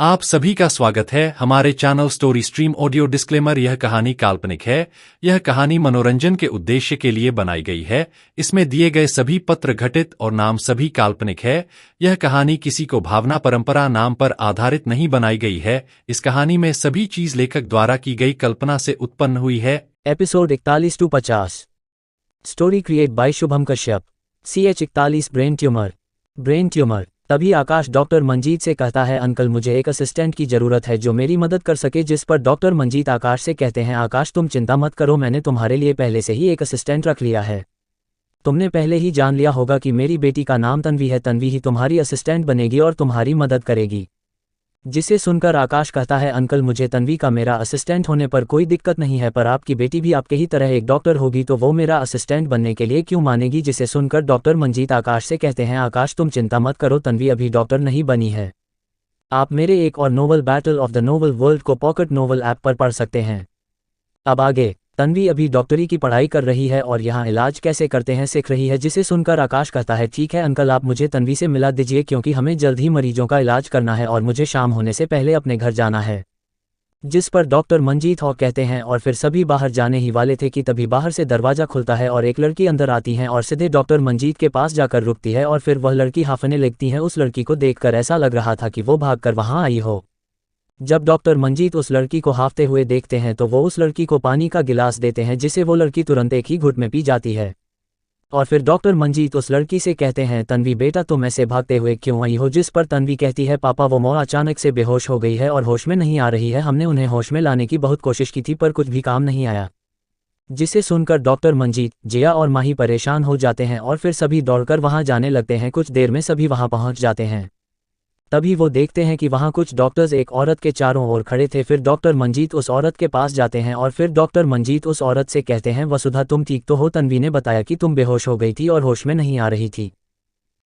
आप सभी का स्वागत है हमारे channel story stream audio. Disclaimer, यह कहानी काल्पनिक है। यह कहानी मनोरंजन के उद्देश्य के लिए बनाई गई है। इसमें दिए गए सभी पत्र घटित और नाम सभी काल्पनिक है। यह कहानी किसी को भावना परंपरा नाम पर आधारित नहीं बनाई गई है। इस कहानी में सभी चीज लेखक द्वारा की गई कल्पना से उत्पन्न हुई है। Episode 41 to 50। Story create bye Shubham Kashyap. CH 41 brain tumour. तभी आकाश डॉक्टर मंजीत से कहता है, अंकल मुझे एक असिस्टेंट की जरूरत है जो मेरी मदद कर सके। जिस पर डॉक्टर मंजीत आकाश से कहते हैं, आकाश तुम चिंता मत करो, मैंने तुम्हारे लिए पहले से ही एक असिस्टेंट रख लिया है। तुमने पहले ही जान लिया होगा कि मेरी बेटी का नाम तन्वी है। तन्वी ही तुम्हारी असिस्टेंट बनेगी और तुम्हारी मदद करेगी। जिसे सुनकर आकाश कहता है, अंकल मुझे तन्वी का मेरा असिस्टेंट होने पर कोई दिक्कत नहीं है, पर आपकी बेटी भी आपके ही तरह एक डॉक्टर होगी तो वो मेरा असिस्टेंट बनने के लिए क्यों मानेगी। जिसे सुनकर डॉक्टर मंजीत आकाश से कहते हैं, आकाश तुम चिंता मत करो, तन्वी अभी डॉक्टर नहीं बनी है। आप मेरे एक और novel battle of the novel world को पॉकेट नोवेल ऐप पर पढ़ सकते हैं। अब आगे, तन्वी अभी डॉक्टरी की पढ़ाई कर रही है और यहाँ इलाज कैसे करते हैं सीख रही है। जिसे सुनकर आकाश कहता है, ठीक है अंकल, आप मुझे तन्वी से मिला दीजिए क्योंकि हमें जल्द ही मरीजों का इलाज करना है और मुझे शाम होने से पहले अपने घर जाना है। जिस पर डॉक्टर मंजीत हो कहते हैं, और फिर सभी बाहर जाने ही वाले थे कि तभी बाहर से दरवाजा खुलता है और एक लड़की अंदर आती है और सीधे डॉक्टर मंजीत के पास जाकर रुकती है और फिर वह लड़की हांफने लगती है। उस लड़की को देखकर ऐसा लग रहा था कि वो भागकर वहां आई हो। जब डॉक्टर मंजीत उस लड़की को हांफते हुए देखते हैं तो वो उस लड़की को पानी का गिलास देते हैं, जिसे वो लड़की तुरंत एक ही घुट में पी जाती है। और फिर डॉक्टर मंजीत उस लड़की से कहते हैं, तन्वी बेटा तुम ऐसे भागते हुए क्यों आई हो। जिस पर तन्वी कहती है, पापा वो मौ अचानक से बेहोश हो गई है और होश में नहीं आ रही है। हमने उन्हें होश में लाने की बहुत कोशिश की थी पर कुछ भी काम नहीं आया। जिसे सुनकर डॉक्टर मंजीत, जिया और माही परेशान हो जाते हैं और फिर सभी दौड़कर वहां जाने लगते हैं। कुछ देर में सभी वहां पहुंच जाते हैं। तभी वो देखते हैं कि वहां कुछ डॉक्टर्स एक औरत के चारों ओर खड़े थे। फिर डॉक्टर मंजीत उस औरत के पास जाते हैं और फिर डॉक्टर मंजीत उस औरत से कहते हैं, वसुधा तुम ठीक तो हो। तन्वी ने बताया कि तुम बेहोश हो गई थी और होश में नहीं आ रही थी।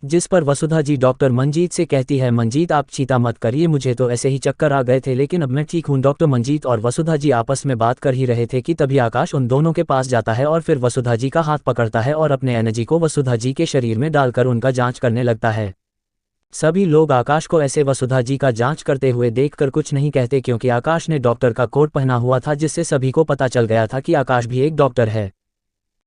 जिस पर वसुधा जी डॉक्टर मंजीत से कहती है, मंजीत आप चिंता मत करिए, मुझे तो ऐसे ही चक्कर आ गए थे लेकिन अब मैं ठीक हूँ। डॉक्टर मंजीत और वसुधा जी आपस में बात कर ही रहे थे कि तभी आकाश उन दोनों के पास जाता है और फिर वसुधा जी का हाथ पकड़ता है और अपने एनर्जी को वसुधा जी के शरीर में डालकर उनका जाँच करने लगता है। सभी लोग आकाश को ऐसे वसुधा जी का जांच करते हुए देखकर कुछ नहीं कहते क्योंकि आकाश ने डॉक्टर का कोट पहना हुआ था, जिससे सभी को पता चल गया था कि आकाश भी एक डॉक्टर है।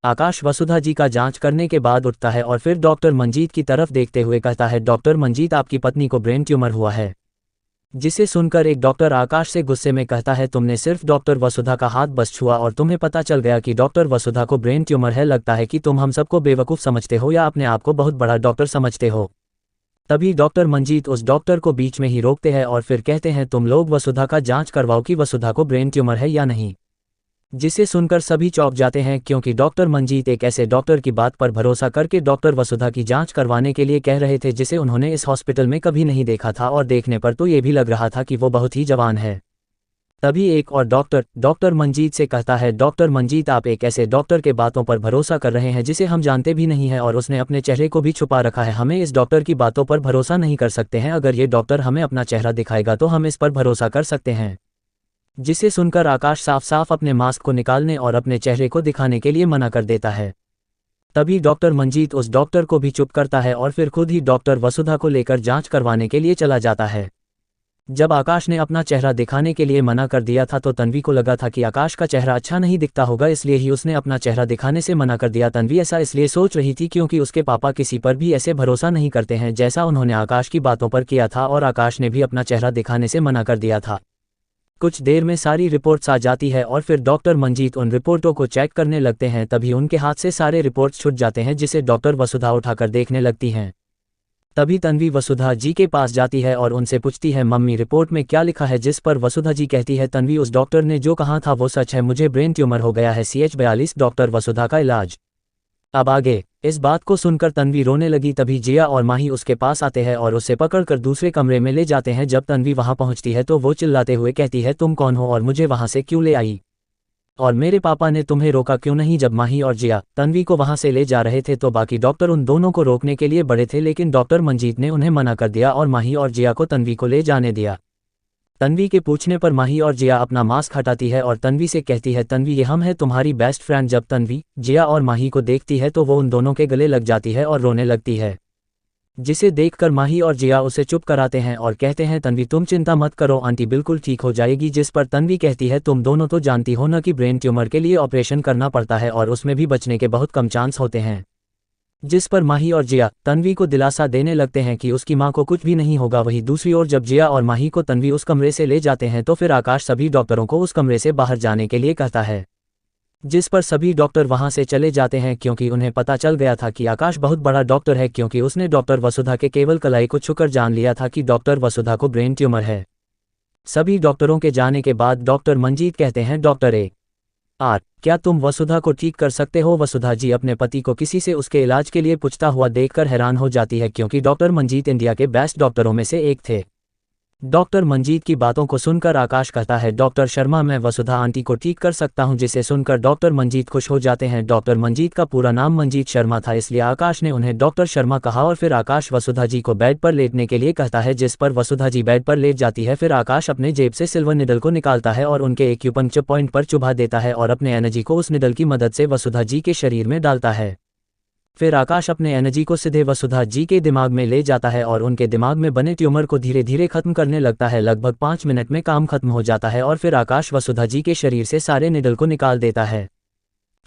आकाश वसुधा जी का जांच करने के बाद उठता है और फिर डॉक्टर मंजीत की तरफ देखते हुए कहता है, डॉक्टर मंजीत आपकी पत्नी को ब्रेन ट्यूमर हुआ है। जिसे सुनकर एक डॉक्टर आकाश से गुस्से में कहता है, तुमने सिर्फ डॉक्टर वसुधा का हाथ बस छुआ और तुम्हें पता चल गया कि डॉक्टर वसुधा को ब्रेन ट्यूमर है। लगता है कि तुम हम सबको बेवकूफ़ समझते हो या अपने आप को बहुत बड़ा डॉक्टर समझते हो। तभी डॉक्टर मंजीत उस डॉक्टर को बीच में ही रोकते हैं और फिर कहते हैं, तुम लोग वसुधा का जांच करवाओ कि वसुधा को ब्रेन ट्यूमर है या नहीं। जिसे सुनकर सभी चौंक जाते हैं क्योंकि डॉक्टर मंजीत एक ऐसे डॉक्टर की बात पर भरोसा करके डॉक्टर वसुधा की जांच करवाने के लिए कह रहे थे जिसे उन्होंने इस हॉस्पिटल में कभी नहीं देखा था और देखने पर तो ये भी लग रहा था कि वो बहुत ही जवान है। तभी एक और डॉक्टर मंजीत से कहता है, डॉक्टर मंजीत आप एक ऐसे डॉक्टर के बातों पर भरोसा कर रहे हैं जिसे हम जानते भी नहीं है और उसने अपने चेहरे को भी छुपा रखा है। हमें इस डॉक्टर की बातों पर भरोसा नहीं कर सकते हैं। अगर ये डॉक्टर हमें अपना चेहरा दिखाएगा तो हम इस पर भरोसा कर सकते हैं। जिसे सुनकर आकाश साफ साफ अपने मास्क को निकालने और अपने चेहरे को दिखाने के लिए मना कर देता है। तभी डॉक्टर मंजीत उस डॉक्टर को भी चुप करता है और फिर खुद ही डॉक्टर वसुधा को लेकर जाँच करवाने के लिए चला जाता है। जब आकाश ने अपना चेहरा दिखाने के लिए मना कर दिया था तो तन्वी को लगा था कि आकाश का चेहरा अच्छा नहीं दिखता होगा, इसलिए ही उसने अपना चेहरा दिखाने से मना कर दिया। तन्वी ऐसा इसलिए सोच रही थी क्योंकि उसके पापा किसी पर भी ऐसे भरोसा नहीं करते हैं जैसा उन्होंने आकाश की बातों पर किया था और आकाश ने भी अपना चेहरा दिखाने से मना कर दिया था। कुछ देर में सारी रिपोर्ट्स आ जाती है और फिर डॉक्टर मंजीत उन रिपोर्टों को चेक करने लगते हैं। तभी उनके हाथ से सारे रिपोर्ट्स छूट जाते हैं, जिसे डॉक्टर वसुधा उठाकर देखने लगती हैं। तभी तन्वी वसुधा जी के पास जाती है और उनसे पूछती है, मम्मी रिपोर्ट में क्या लिखा है। जिस पर वसुधा जी कहती है, तन्वी उस डॉक्टर ने जो कहा था वो सच है, मुझे ब्रेन ट्यूमर हो गया है। CH 42 डॉक्टर वसुधा का इलाज। अब आगे, इस बात को सुनकर तन्वी रोने लगी। तभी जिया और माही उसके पास आते हैं और उसे पकड़कर दूसरे कमरे में ले जाते हैं। जब तन्वी वहां पहुंचती है तो वो चिल्लाते हुए कहती है, तुम कौन हो और मुझे वहां से क्यों ले आई, और मेरे पापा ने तुम्हें रोका क्यों नहीं। जब माही और जिया तन्वी को वहां से ले जा रहे थे तो बाकी डॉक्टर उन दोनों को रोकने के लिए बड़े थे, लेकिन डॉक्टर मंजीत ने उन्हें मना कर दिया और माही और जिया को तन्वी को ले जाने दिया। तन्वी के पूछने पर माही और जिया अपना मास्क हटाती है और तन्वी से कहती है, तन्वी ये हम है तुम्हारी बेस्ट फ्रेंड। जब तन्वी जिया और माही को देखती है तो वो उन दोनों के गले लग जाती है और रोने लगती है। जिसे देखकर माही और जिया उसे चुप कराते हैं और कहते हैं तन्वी तुम चिंता मत करो, आंटी बिल्कुल ठीक हो जाएगी। जिस पर तन्वी कहती है तुम दोनों तो जानती हो ना कि ब्रेन ट्यूमर के लिए ऑपरेशन करना पड़ता है और उसमें भी बचने के बहुत कम चांस होते हैं। जिस पर माही और जिया तन्वी को दिलासा देने लगते हैं कि उसकी मां को कुछ भी नहीं होगा। वहीं दूसरी ओर जब जिया और माही को तन्वी उस कमरे से ले जाते हैं तो फिर आकाश सभी डॉक्टरों को उस कमरे से बाहर जाने के लिए कहता है। जिस पर सभी डॉक्टर वहां से चले जाते हैं क्योंकि उन्हें पता चल गया था कि आकाश बहुत बड़ा डॉक्टर है, क्योंकि उसने डॉक्टर वसुधा के केवल कलाई को छूकर जान लिया था कि डॉक्टर वसुधा को ब्रेन ट्यूमर है। सभी डॉक्टरों के जाने के बाद डॉक्टर मंजीत कहते हैं डॉक्टर AR क्या तुम वसुधा को ठीक कर सकते हो। वसुधा जी अपने पति को किसी से उसके इलाज के लिए पूछता हुआ देखकर हैरान हो जाती है क्योंकि डॉक्टर मंजीत इंडिया के बेस्ट डॉक्टरों में से एक थे। डॉक्टर मंजीत की बातों को सुनकर आकाश कहता है डॉक्टर शर्मा मैं वसुधा आंटी को ठीक कर सकता हूं। जिसे सुनकर डॉक्टर मंजीत खुश हो जाते हैं। डॉक्टर मंजीत का पूरा नाम मंजीत शर्मा था, इसलिए आकाश ने उन्हें डॉक्टर शर्मा कहा और फिर आकाश वसुधा जी को बेड पर लेटने के लिए कहता है। जिस पर वसुधा जी बेड पर लेट जाती है। फिर आकाश अपने जेब से सिल्वर निडल को निकालता है और उनके एक्यूपंक्चर पॉइंट पर चुभा देता है और अपने एनर्जी को उस निडल की मदद से वसुधा जी के शरीर में डालता है। फिर आकाश अपने एनर्जी को सीधे वसुधा जी के दिमाग में ले जाता है और उनके दिमाग में बने ट्यूमर को धीरे धीरे खत्म करने लगता है। लगभग 5 मिनट में काम खत्म हो जाता है और फिर आकाश वसुधा जी के शरीर से सारे निडल को निकाल देता है।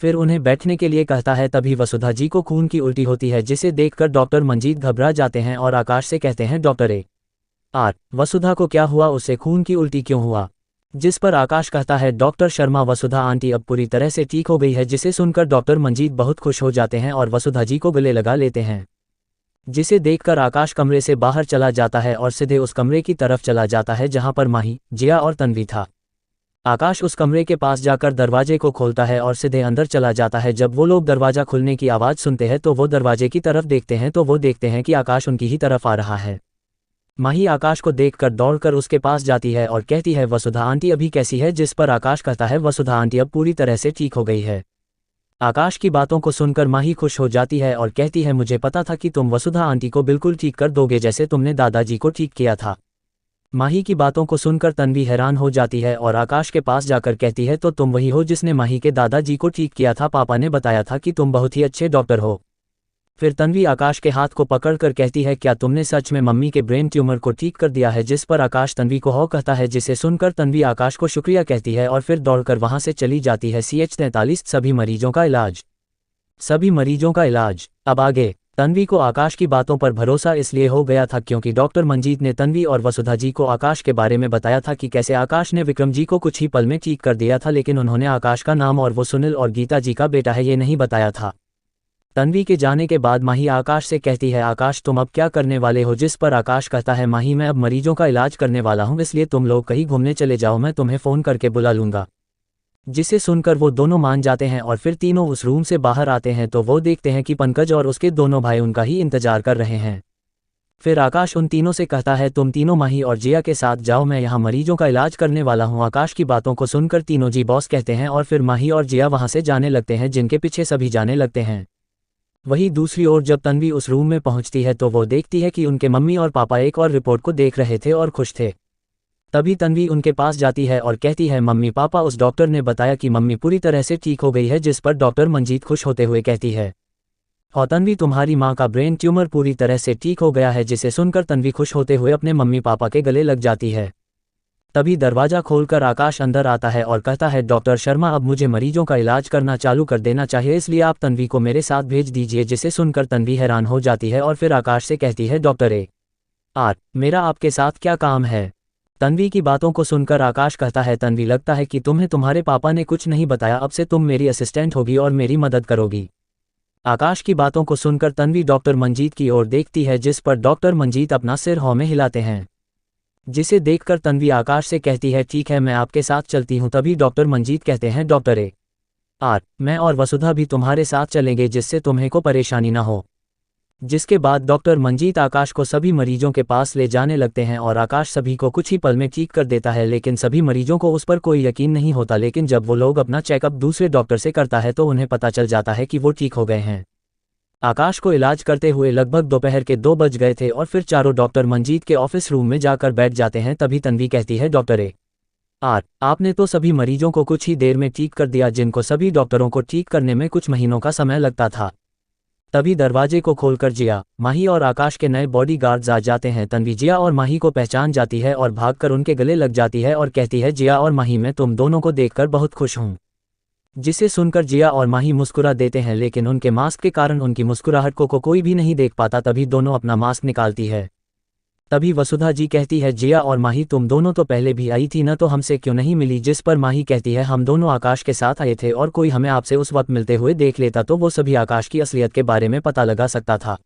फिर उन्हें बैठने के लिए कहता है। तभी वसुधा जी को खून की उल्टी होती है, जिसे देखकर डॉक्टर मंजीत घबरा जाते हैं और आकाश से कहते हैं डॉक्टर AR वसुधा को क्या हुआ, उससे खून की उल्टी क्यों हुआ। जिस पर आकाश कहता है डॉक्टर शर्मा वसुधा आंटी अब पूरी तरह से ठीक हो गई है। जिसे सुनकर डॉक्टर मंजीत बहुत खुश हो जाते हैं और वसुधा जी को गले लगा लेते हैं। जिसे देखकर आकाश कमरे से बाहर चला जाता है और सीधे उस कमरे की तरफ चला जाता है जहां पर माही, जिया और तन्वी था। आकाश उस कमरे के पास जाकर दरवाजे को खोलता है और सीधे अंदर चला जाता है। जब वो लोग दरवाजा खुलने की आवाज़ सुनते हैं तो वो दरवाजे की तरफ देखते हैं तो वो देखते हैं कि आकाश उनकी ही तरफ आ रहा है। माही आकाश को देखकर दौड़कर उसके पास जाती है और कहती है वसुधा आंटी अभी कैसी है। जिस पर आकाश कहता है वसुधा आंटी अब पूरी तरह से ठीक हो गई है। आकाश की बातों को सुनकर माही खुश हो जाती है और कहती है मुझे पता था कि तुम वसुधा आंटी को बिल्कुल ठीक कर दोगे जैसे तुमने दादाजी को ठीक किया था। माही की बातों को सुनकर तन्वी हैरान हो जाती है और आकाश के पास जाकर कहती है तो तुम वही हो जिसने माही के दादाजी को ठीक किया था, पापा ने बताया था कि तुम बहुत ही अच्छे डॉक्टर हो। फिर तन्वी आकाश के हाथ को पकड़कर कहती है क्या तुमने सच में मम्मी के ब्रेन ट्यूमर को ठीक कर दिया है। जिस पर आकाश तन्वी को हो कहता है, जिसे सुनकर तन्वी आकाश को शुक्रिया कहती है और फिर दौड़कर वहां से चली जाती है। CH43 सभी मरीजों का इलाज। अब आगे तन्वी को आकाश की बातों पर भरोसा इसलिए हो गया था क्योंकि डॉक्टर मंजीत ने तन्वी और वसुधा जी को आकाश के बारे में बताया था कि कैसे आकाश ने विक्रम जी को कुछ ही पल में ठीक कर दिया था, लेकिन उन्होंने आकाश का नाम और वो सुनील और गीता जी का बेटा है ये नहीं बताया था। तन्वी के जाने के बाद माही आकाश से कहती है आकाश तुम अब क्या करने वाले हो। जिस पर आकाश कहता है माही मैं अब मरीजों का इलाज करने वाला हूँ, इसलिए तुम लोग कहीं घूमने चले जाओ, मैं तुम्हें फ़ोन करके बुला लूँगा। जिसे सुनकर वो दोनों मान जाते हैं और फिर तीनों उस रूम से बाहर आते हैं तो वो देखते हैं कि पंकज और उसके दोनों भाई उनका ही इंतजार कर रहे हैं। फिर आकाश उन तीनों से कहता है तुम तीनों माही और जिया के साथ जाओ, मैं यहाँ मरीजों का इलाज करने वाला हूँ। आकाश की बातों को सुनकर तीनों जी बॉस कहते हैं और फिर माही और जिया वहाँ से जाने लगते हैं, जिनके पीछे सभी जाने लगते हैं। वहीं दूसरी ओर जब तन्वी उस रूम में पहुंचती है तो वो देखती है कि उनके मम्मी और पापा एक और रिपोर्ट को देख रहे थे और खुश थे। तभी तन्वी उनके पास जाती है और कहती है मम्मी पापा उस डॉक्टर ने बताया कि मम्मी पूरी तरह से ठीक हो गई है। जिस पर डॉक्टर मंजीत खुश होते हुए कहती है और तन्वी तुम्हारी माँ का ब्रेन ट्यूमर पूरी तरह से ठीक हो गया है। जिसे सुनकर तन्वी खुश होते हुए अपने मम्मी पापा के गले लग जाती है। तभी दरवाजा खोलकर आकाश अंदर आता है और कहता है डॉक्टर शर्मा अब मुझे मरीजों का इलाज करना चालू कर देना चाहिए, इसलिए आप तन्वी को मेरे साथ भेज दीजिए। जिसे सुनकर तन्वी हैरान हो जाती है और फिर आकाश से कहती है डॉक्टर AR मेरा आपके साथ क्या काम है। तन्वी की बातों को सुनकर आकाश कहता है तन्वी लगता है कि तुम्हें तुम्हारे पापा ने कुछ नहीं बताया, अब से तुम मेरी असिस्टेंट होगी और मेरी मदद करोगी। आकाश की बातों को सुनकर तन्वी डॉक्टर मंजीत की ओर देखती है, जिस पर डॉक्टर मंजीत अपना सिर हौं में हिलाते हैं। जिसे देखकर तन्वी आकाश से कहती है ठीक है मैं आपके साथ चलती हूँ। तभी डॉक्टर मंजीत कहते हैं डॉक्टर AR मैं और वसुधा भी तुम्हारे साथ चलेंगे जिससे तुम्हें को परेशानी ना हो। जिसके बाद डॉक्टर मंजीत आकाश को सभी मरीजों के पास ले जाने लगते हैं और आकाश सभी को कुछ ही पल में ठीक कर देता है, लेकिन सभी मरीजों को उस पर कोई यकीन नहीं होता। लेकिन जब वो लोग अपना चेकअप दूसरे डॉक्टर से करता है तो उन्हें पता चल जाता है कि वो ठीक हो गए हैं। आकाश को इलाज करते हुए लगभग दोपहर के 2 बज गए थे और फिर चारों डॉक्टर मंजीत के ऑफिस रूम में जाकर बैठ जाते हैं। तभी तन्वी कहती है डॉक्टर AR आपने तो सभी मरीजों को कुछ ही देर में ठीक कर दिया, जिनको सभी डॉक्टरों को ठीक करने में कुछ महीनों का समय लगता था। तभी दरवाजे को खोलकर जिया, माही और आकाश के नए बॉडीगार्ड्स आ जाते हैं। तन्वी जिया और माही को पहचान जाती है और भागकर उनके गले लग जाती है और कहती है, जिया और माही, मैं तुम दोनों को देखकर बहुत खुश हूँ। जिसे सुनकर जिया और माही मुस्कुरा देते हैं, लेकिन उनके मास्क के कारण उनकी मुस्कुराहट को कोई भी नहीं देख पाता। तभी दोनों अपना मास्क निकालती है। तभी वसुधा जी कहती है, जिया और माही, तुम दोनों तो पहले भी आई थी न, तो हमसे क्यों नहीं मिली? जिस पर माही कहती है, हम दोनों आकाश के साथ आए थे और कोई हमें आपसे उस वक्त मिलते हुए देख लेता तो वो सभी आकाश की असलियत के बारे में पता लगा सकता था।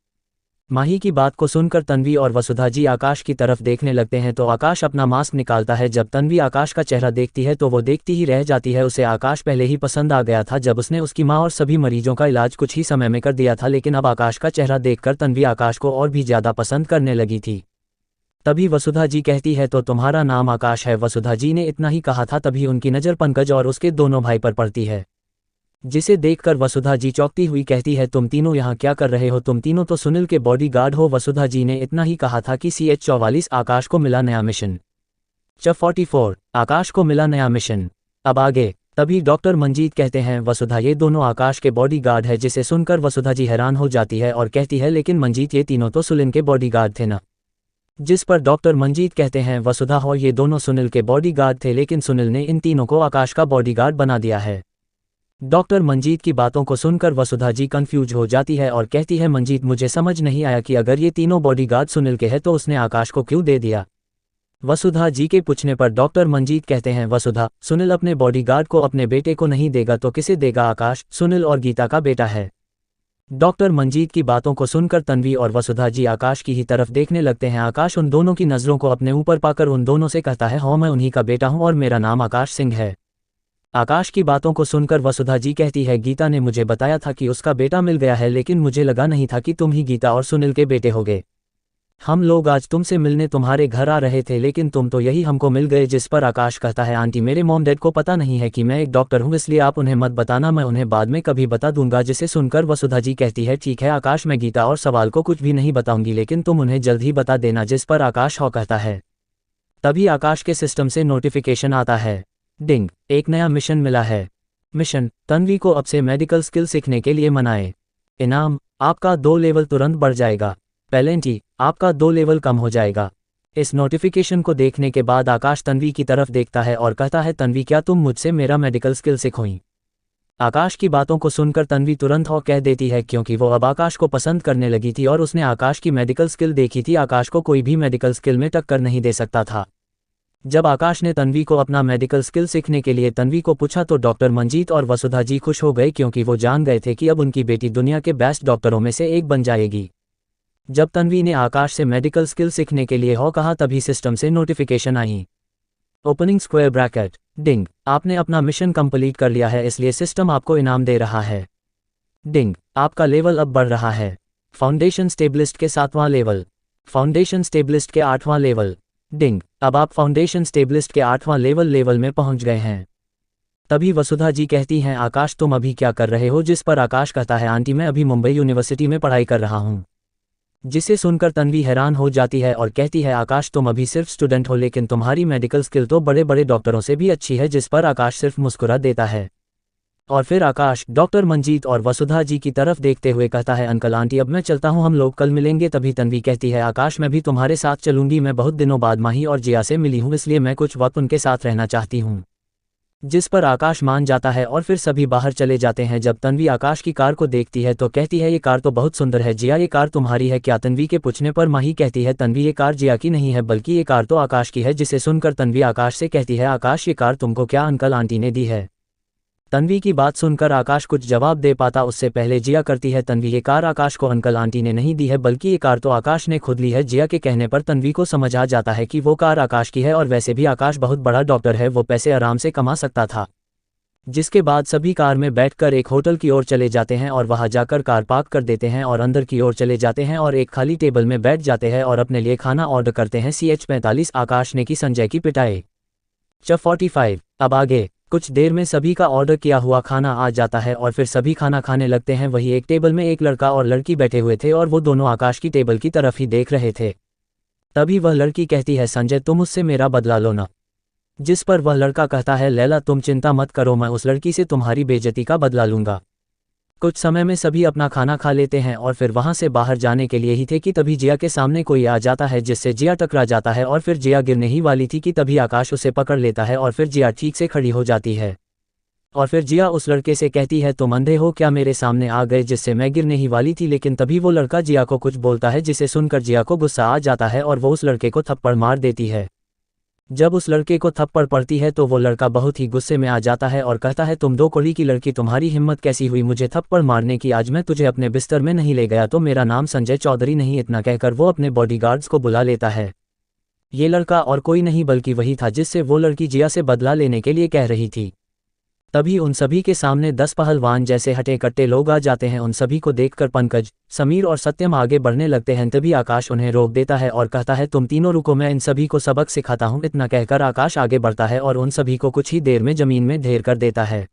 माही की बात को सुनकर तन्वी और वसुधा जी आकाश की तरफ देखने लगते हैं तो आकाश अपना मास्क निकालता है। जब तन्वी आकाश का चेहरा देखती है तो वो देखती ही रह जाती है। उसे आकाश पहले ही पसंद आ गया था जब उसने उसकी माँ और सभी मरीजों का इलाज कुछ ही समय में कर दिया था, लेकिन अब आकाश का चेहरा देखकर तन्वी आकाश को और भी ज़्यादा पसंद करने लगी थी। तभी वसुधा जी कहती है, तो तुम्हारा नाम आकाश है? वसुधा जी ने इतना ही कहा था तभी उनकी नज़र पंकज और उसके दोनों भाई पर पड़ती है, जिसे देखकर वसुधा जी चौंकती हुई कहती है, तुम तीनों यहाँ क्या कर रहे हो? तुम तीनों तो सुनील के बॉडीगार्ड हो। वसुधा जी ने इतना ही कहा था कि CH-44 आकाश को मिला नया मिशन। CH-44 आकाश को मिला नया मिशन, अब आगे। तभी डॉक्टर मंजीत कहते हैं, वसुधा, ये दोनों आकाश के बॉडीगार्ड है। जिसे सुनकर वसुधा जी हैरान हो जाती है और कहती है, लेकिन मंजीत, ये तीनों तो सुनील के बॉडीगार्ड थे ना? जिस पर डॉक्टर मंजीत कहते हैं, वसुधा हो, ये दोनों सुनील के बॉडीगार्ड थे, लेकिन सुनील ने इन तीनों को आकाश का बॉडीगार्ड बना दिया है। डॉक्टर मंजीत की बातों को सुनकर वसुधा जी कंफ्यूज हो जाती है और कहती है, मंजीत, मुझे समझ नहीं आया कि अगर ये तीनों बॉडीगार्ड सुनील के हैं तो उसने आकाश को क्यों दे दिया? वसुधा जी के पूछने पर डॉक्टर मंजीत कहते हैं, वसुधा, सुनील अपने बॉडीगार्ड को अपने बेटे को नहीं देगा तो किसे देगा? आकाश सुनील और गीता का बेटा है। डॉक्टर मंजीत की बातों को सुनकर तन्वी और वसुधा जी आकाश की ही तरफ देखने लगते हैं। आकाश उन दोनों की नज़रों को अपने ऊपर पाकर उन दोनों से कहता है, हाँ, मैं उन्हीं का बेटा हूँ और मेरा नाम आकाश सिंह है। आकाश की बातों को सुनकर वसुधा जी कहती है, गीता ने मुझे बताया था कि उसका बेटा मिल गया है, लेकिन मुझे लगा नहीं था कि तुम ही गीता और सुनील के बेटे होगे। हम लोग आज तुमसे मिलने तुम्हारे घर आ रहे थे, लेकिन तुम तो यही हमको मिल गए। जिस पर आकाश कहता है, आंटी, मेरे मॉम डैड को पता नहीं है कि मैं एक डॉक्टर हूँ, इसलिए आप उन्हें मत बताना, मैं उन्हें बाद में कभी बता दूंगा। जिसे सुनकर वसुधा जी कहती है, ठीक है आकाश, मैं गीता और सवाल को कुछ भी नहीं बताऊंगी, लेकिन तुम उन्हें जल्द ही बता देना। जिस पर आकाश हाँ कहता है। तभी आकाश के सिस्टम से नोटिफिकेशन आता है, डिंग, एक नया मिशन मिला है। मिशन, तन्वी को अब से मेडिकल स्किल सीखने के लिए मनाए। इनाम, आपका 2 लेवल तुरंत बढ़ जाएगा। पेनल्टी, आपका 2 लेवल कम हो जाएगा। इस नोटिफिकेशन को देखने के बाद आकाश तन्वी की तरफ देखता है और कहता है, तन्वी, क्या तुम मुझसे मेरा मेडिकल स्किल सिखोई? आकाश की बातों को सुनकर तन्वी तुरंत हाँ कह देती है, क्योंकि वो अब आकाश को पसंद करने लगी थी और उसने आकाश की मेडिकल स्किल देखी थी। आकाश को कोई भी मेडिकल स्किल में टक्कर नहीं दे सकता था। जब आकाश ने तन्वी को अपना मेडिकल स्किल सीखने के लिए तन्वी को पूछा तो डॉक्टर मंजीत और वसुधा जी खुश हो गए, क्योंकि वो जान गए थे कि अब उनकी बेटी दुनिया के बेस्ट डॉक्टरों में से एक बन जाएगी। जब तन्वी ने आकाश से मेडिकल स्किल सीखने के लिए हो कहा तभी सिस्टम से नोटिफिकेशन आई, ओपनिंग स्क्वायर ब्रैकेट, डिंग, आपने अपना मिशन कंप्लीट कर लिया है, इसलिए सिस्टम आपको इनाम दे रहा है। डिंग, आपका लेवल अब बढ़ रहा है। फाउंडेशन स्टेबलिस्ट के 7वां लेवल, फाउंडेशन स्टेबलिस्ट के 8वां लेवल। डिंग, अब आप फाउंडेशन स्टेबलिस्ट के 8वां लेवल में पहुंच गए हैं। तभी वसुधा जी कहती हैं, आकाश, तुम अभी क्या कर रहे हो? जिस पर आकाश कहता है, आंटी, मैं अभी मुंबई यूनिवर्सिटी में पढ़ाई कर रहा हूँ। जिसे सुनकर तन्वी हैरान हो जाती है और कहती है, आकाश, तुम अभी सिर्फ स्टूडेंट हो, लेकिन तुम्हारी मेडिकल स्किल तो बड़े बड़े डॉक्टरों से भी अच्छी है। जिस पर आकाश सिर्फ मुस्कुरा देता है और फिर आकाश डॉक्टर मंजीत और वसुधा जी की तरफ देखते हुए कहता है, अंकल आंटी, अब मैं चलता हूँ, हम लोग कल मिलेंगे। तभी तन्वी कहती है, आकाश, मैं भी तुम्हारे साथ चलूंगी, मैं बहुत दिनों बाद माही और जिया से मिली हूँ, इसलिए मैं कुछ वक्त उनके साथ रहना चाहती हूँ। जिस पर आकाश मान जाता है और फिर सभी बाहर चले जाते हैं। जब तन्वी आकाश की कार को देखती है तो कहती है, ये कार तो बहुत सुंदर है। जिया, ये कार तुम्हारी है क्या? तन्वी के पूछने पर माही कहती है, तन्वी, ये कार जिया की नहीं है, बल्कि ये कार तो आकाश की है। जिसे सुनकर तन्वी आकाश से कहती है, आकाश, ये कार तुमको क्या अंकल आंटी ने दी है? तन्वी की बात सुनकर आकाश कुछ जवाब दे पाता उससे पहले जिया करती है, तन्वी, ये कार आकाश को अंकल आंटी ने नहीं दी है, बल्कि ये कार तो आकाश ने खुद ली है। जिया के कहने पर तन्वी को समझ आ जाता है कि वो कार आकाश की है और वैसे भी आकाश बहुत बड़ा डॉक्टर है, वो पैसे आराम से कमा सकता था। जिसके बाद सभी कार में बैठकर एक होटल की ओर चले जाते हैं और वहां जाकर कार पार्क कर देते हैं और अंदर की ओर चले जाते हैं और एक खाली टेबल में बैठ जाते हैं और अपने लिए खाना ऑर्डर करते हैं। CH-45 आकाश ने की संजय की पिटाई। CH-45 अब आगे। कुछ देर में सभी का ऑर्डर किया हुआ खाना आ जाता है और फिर सभी खाना खाने लगते हैं। वही एक टेबल में एक लड़का और लड़की बैठे हुए थे और वो दोनों आकाश की टेबल की तरफ ही देख रहे थे। तभी वह लड़की कहती है, संजय, तुम उससे मेरा बदला लो ना। जिस पर वह लड़का कहता है, लैला, तुम चिंता मत करो, मैं उस लड़की से तुम्हारी बेइज्जती का बदला लूंगा। कुछ समय में सभी अपना खाना खा लेते हैं और फिर वहां से बाहर जाने के लिए ही थे कि तभी जिया के सामने कोई आ जाता है, जिससे जिया टकरा जाता है और फिर जिया गिरने ही वाली थी कि तभी आकाश उसे पकड़ लेता है और फिर जिया ठीक से खड़ी हो जाती है। और फिर जिया उस लड़के से कहती है, तुम अंधे हो क्या, मेरे सामने आ गए जिससे मैं गिरने ही वाली थी। लेकिन तभी वो लड़का जिया को कुछ बोलता है जिसे सुनकर जिया को गुस्सा आ जाता है और वो उस लड़के को थप्पड़ मार देती है। जब उस लड़के को थप्पड़ पड़ती है तो वो लड़का बहुत ही गुस्से में आ जाता है और कहता है, तुम 2 कौड़ी की लड़की, तुम्हारी हिम्मत कैसी हुई मुझे थप्पड़ मारने की, आज मैं तुझे अपने बिस्तर में नहीं ले गया तो मेरा नाम संजय चौधरी नहीं। इतना कहकर वो अपने बॉडीगार्ड्स को बुला लेता है। ये लड़का और कोई नहीं बल्कि वही था जिससे वो लड़की जिया से बदला लेने के लिए कह रही थी। तभी उन सभी के सामने 10 पहलवान जैसे हटे कट्टे लोग आ जाते हैं। उन सभी को देखकर पंकज, समीर और सत्यम आगे बढ़ने लगते हैं। तभी आकाश उन्हें रोक देता है और कहता है, तुम तीनों रुको, मैं इन सभी को सबक सिखाता हूँ। इतना कहकर आकाश आगे बढ़ता है और उन सभी को कुछ ही देर में जमीन में ढेर कर देता है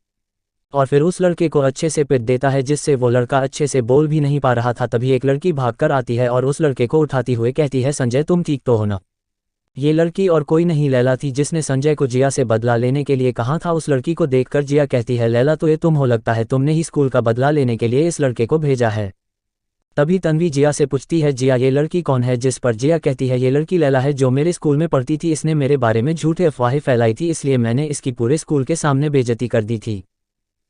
और फिर उस लड़के को अच्छे से पिट देता है जिससे वो लड़का अच्छे से बोल भी नहीं पा रहा था। तभी एक लड़की भागकर आती है और उस लड़के को उठाती हुए कहती है, संजय तुम ठीक तो हो ना। ये लड़की और कोई नहीं लैला थी जिसने संजय को जिया से बदला लेने के लिए कहा था। उस लड़की को देखकर जिया कहती है, लैला तो ये तुम हो, लगता है तुमने ही स्कूल का बदला लेने के लिए इस लड़के को भेजा है। तभी तन्वी जिया से पूछती है, जिया ये लड़की कौन है, जिस पर जिया कहती है, ये लड़की लैला है जो मेरे स्कूल में पढ़ती थी। इसने मेरे बारे में झूठे अफवाहें फैलाई थी इसलिए मैंने इसकी पूरे स्कूल के सामने बेइज्जती कर दी थी।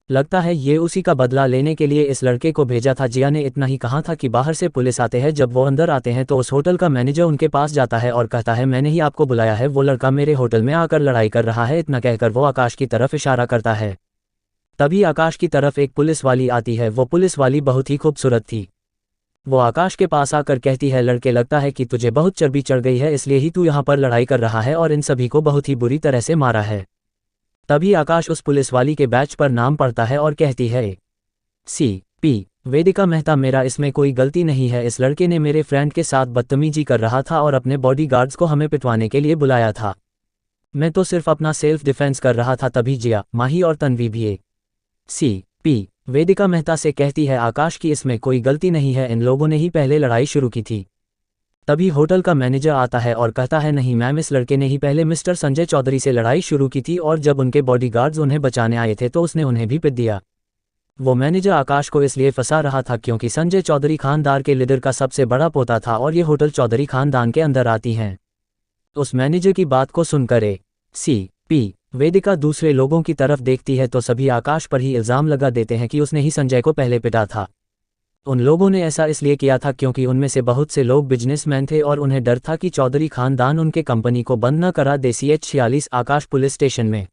लगता है ये उसी का बदला लेने के लिए इस लड़के को भेजा था। जिया ने इतना ही कहा था कि बाहर से पुलिस आते हैं। जब वो अंदर आते हैं तो उस होटल का मैनेजर उनके पास जाता है और कहता है, मैंने ही आपको बुलाया है, वो लड़का मेरे होटल में आकर लड़ाई कर रहा है। इतना कहकर वो आकाश की तरफ इशारा करता है। तभी आकाश की तरफ एक पुलिस वाली आती है। वो पुलिस वाली बहुत ही खूबसूरत थी। वो आकाश के पास आकर कहती है, लड़के लगता है कि तुझे बहुत चर्बी चढ़ गई है, इसलिए ही तू यहाँ पर लड़ाई कर रहा है और इन सभी को बहुत ही बुरी तरह से मारा है। तभी आकाश उस पुलिस वाली के बैच पर नाम पढ़ता है और कहती है, CP वेदिका मेहता, मेरा इसमें कोई गलती नहीं है। इस लड़के ने मेरे फ्रेंड के साथ बदतमीजी कर रहा था और अपने बॉडीगार्ड्स को हमें पिटवाने के लिए बुलाया था। मैं तो सिर्फ अपना सेल्फ डिफेंस कर रहा था। तभी जिया, माही और तन्वी भी CP वेदिका मेहता से कहती है, आकाश की इसमें कोई गलती नहीं है, इन लोगों ने ही पहले लड़ाई शुरू की थी। तभी होटल का मैनेजर आता है और कहता है, नहीं मैम, इस लड़के ने ही पहले मिस्टर संजय चौधरी से लड़ाई शुरू की थी और जब उनके बॉडीगार्ड्स उन्हें बचाने आए थे तो उसने उन्हें भी पिट दिया। वो मैनेजर आकाश को इसलिए फंसा रहा था क्योंकि संजय चौधरी खानदान के लीडर का सबसे बड़ा पोता था और ये होटल चौधरी खानदान के अंदर आती हैं। उस मैनेजर की बात को सुनकर CP वेदिका दूसरे लोगों की तरफ देखती है तो सभी आकाश पर ही इल्ज़ाम लगा देते हैं कि उसने ही संजय को पहले पिटा था। उन लोगों ने ऐसा इसलिए किया था क्योंकि उनमें से बहुत से लोग बिजनेसमैन थे और उन्हें डर था कि चौधरी खानदान उनके कंपनी को बंद न करा दे। CH46 आकाश पुलिस स्टेशन में।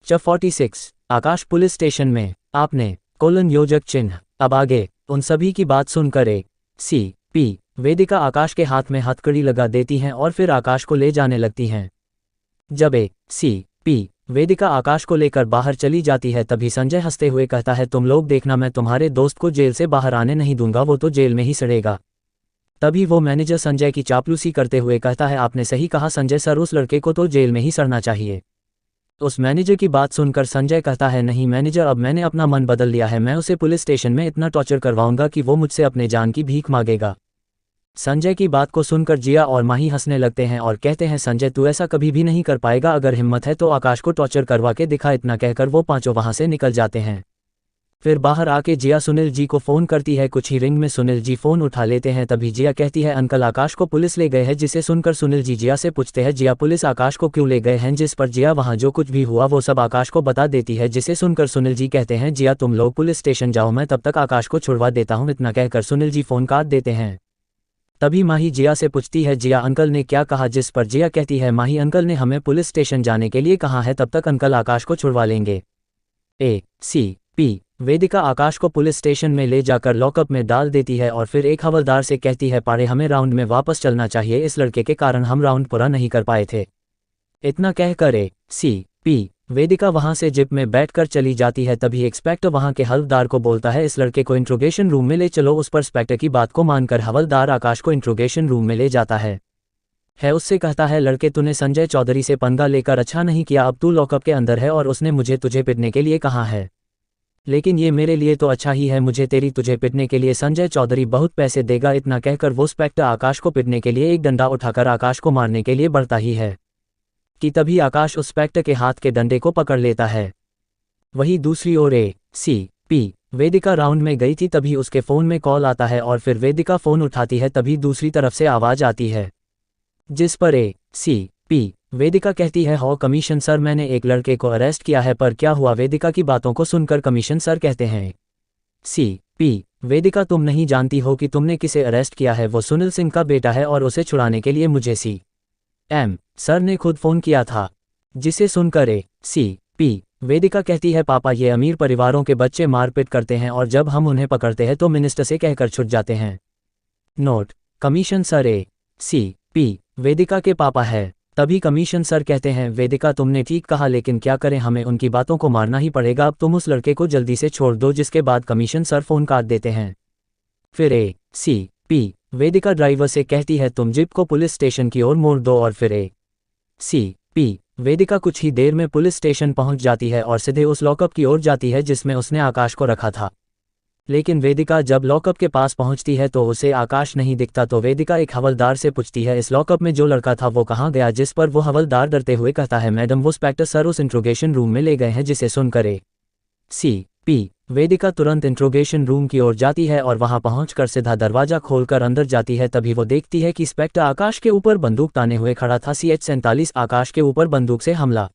च 46 आकाश पुलिस स्टेशन में। आपने कोलन योजक चिन्ह। अब आगे उन सभी की बात सुनकर CP वेदिका आकाश के हाथ में हथकड़ी लगा देती हैं और फिर आकाश को ले जाने लगती हैं। जब CP वेदिका आकाश को लेकर बाहर चली जाती है तभी संजय हंसते हुए कहता है, तुम लोग देखना, मैं तुम्हारे दोस्त को जेल से बाहर आने नहीं दूंगा, वो तो जेल में ही सड़ेगा। तभी वो मैनेजर संजय की चापलूसी करते हुए कहता है, आपने सही कहा संजय सर, उस लड़के को तो जेल में ही सड़ना चाहिए। उस मैनेजर की बात सुनकर संजय कहता है, नहीं मैनेजर, अब मैंने अपना मन बदल लिया है, मैं उसे पुलिस स्टेशन में इतना टॉर्चर करवाऊंगा कि वो मुझसे अपने जान की भीख मांगेगा। संजय की बात को सुनकर जिया और माही हंसने लगते हैं और कहते हैं, संजय तू ऐसा कभी भी नहीं कर पाएगा, अगर हिम्मत है तो आकाश को टॉर्चर करवा के दिखा। इतना कहकर वो पांचों वहां से निकल जाते हैं। फिर बाहर आके जिया सुनील जी को फ़ोन करती है। कुछ ही रिंग में सुनील जी फ़ोन उठा लेते हैं। तभी जिया कहती है, अंकल आकाश को पुलिस ले गए हैं। जिसे सुनकर सुनील जी जिया से पूछते हैं, जिया पुलिस आकाश को क्यों ले गए हैं? जिस पर जिया वहां जो कुछ भी हुआ वो सब आकाश को बता देती है। जिसे सुनकर सुनील जी कहते हैं, जिया तुम लोग पुलिस स्टेशन जाओ, मैं तब तक आकाश को छुड़वा देता हूँ। इतना कहकर सुनील जी फ़ोन काट देते हैं। तभी माही जिया से पूछती है, जिया अंकल ने क्या कहा? जिस पर जिया कहती है, माही अंकल ने हमें पुलिस स्टेशन जाने के लिए कहा है, तब तक अंकल आकाश को छुड़वा लेंगे। CP वेदिका आकाश को पुलिस स्टेशन में ले जाकर लॉकअप में डाल देती है और फिर एक हवलदार से कहती है, पारे हमें राउंड में वापस चलना चाहिए, इस लड़के के कारण हम राउंड पूरा नहीं कर पाए थे। इतना कहकर CP वेदिका वहां से जिप में बैठकर चली जाती है। तभी इंस्पेक्टर वहां के हवलदार को बोलता है, इस लड़के को इंट्रोगेशन रूम में ले चलो। उस पर इंस्पेक्टर की बात को मानकर हवलदार आकाश को इंट्रोगेशन रूम में ले जाता है। उससे कहता है, लड़के तूने संजय चौधरी से पंगा लेकर अच्छा नहीं किया, अब तू लॉकअप के अंदर है और उसने मुझे तुझे पिटने के लिए कहा है, लेकिन ये मेरे लिए तो अच्छा ही है, मुझे तुझे पिटने के लिए संजय चौधरी बहुत पैसे देगा। इतना कहकर वो इंस्पेक्टर आकाश को पिटने के लिए एक डंडा उठाकर आकाश को मारने के लिए बढ़ता ही है कि तभी आकाश उस इंस्पेक्टर के हाथ के डंडे को पकड़ लेता है। वहीं दूसरी ओर CP वेदिका राउंड में गई थी तभी उसके फ़ोन में कॉल आता है और फिर वेदिका फ़ोन उठाती है तभी दूसरी तरफ से आवाज़ आती है जिस पर ACP वेदिका कहती है हो कमीशन सर मैंने एक लड़के को अरेस्ट किया है पर क्या हुआ। वेदिका की बातों को सुनकर कमीशन सर कहते हैं CP वेदिका तुम नहीं जानती हो कि तुमने किसे अरेस्ट किया है, वो सुनील सिंह का बेटा है और उसे छुड़ाने के लिए मुझे CM सर ने खुद फ़ोन किया था। जिसे सुनकर ACP वेदिका कहती है पापा ये अमीर परिवारों के बच्चे मारपीट करते हैं और जब हम उन्हें पकड़ते हैं तो मिनिस्टर से कहकर छुट जाते हैं। नोट कमीशन सर ACP वेदिका के पापा है। तभी कमीशन सर कहते हैं वेदिका तुमने ठीक कहा लेकिन क्या करें, हमें उनकी बातों को मारना ही पड़ेगा, अब तुम उस लड़के को जल्दी से छोड़ दो। जिसके बाद कमीशन सर फ़ोन काट देते हैं। फिर ACP वेदिका ड्राइवर से कहती है तुम जीप को पुलिस स्टेशन की ओर मोड़ दो और फिर ACP वेदिका कुछ ही देर में पुलिस स्टेशन पहुंच जाती है और सीधे उस लॉकअप की ओर जाती है जिसमें उसने आकाश को रखा था। लेकिन वेदिका जब लॉकअप के पास पहुंचती है तो उसे आकाश नहीं दिखता, तो वेदिका एक हवलदार से पूछती है इस लॉकअप में जो लड़का था वो कहाँ गया, जिस पर वो हवलदार डरते हुए कहता है मैडम वो इंस्पेक्टर सर उस इंट्रोगेशन रूम में ले गए हैं। जिसे सुनकर ACP वेदिका तुरंत इंट्रोगेशन रूम की ओर जाती है और वहां पहुंचकर सीधा दरवाजा खोलकर अंदर जाती है। तभी वो देखती है कि इंस्पेक्टर आकाश के ऊपर बंदूक ताने हुए खड़ा था। CH-47 आकाश के ऊपर बंदूक से हमला।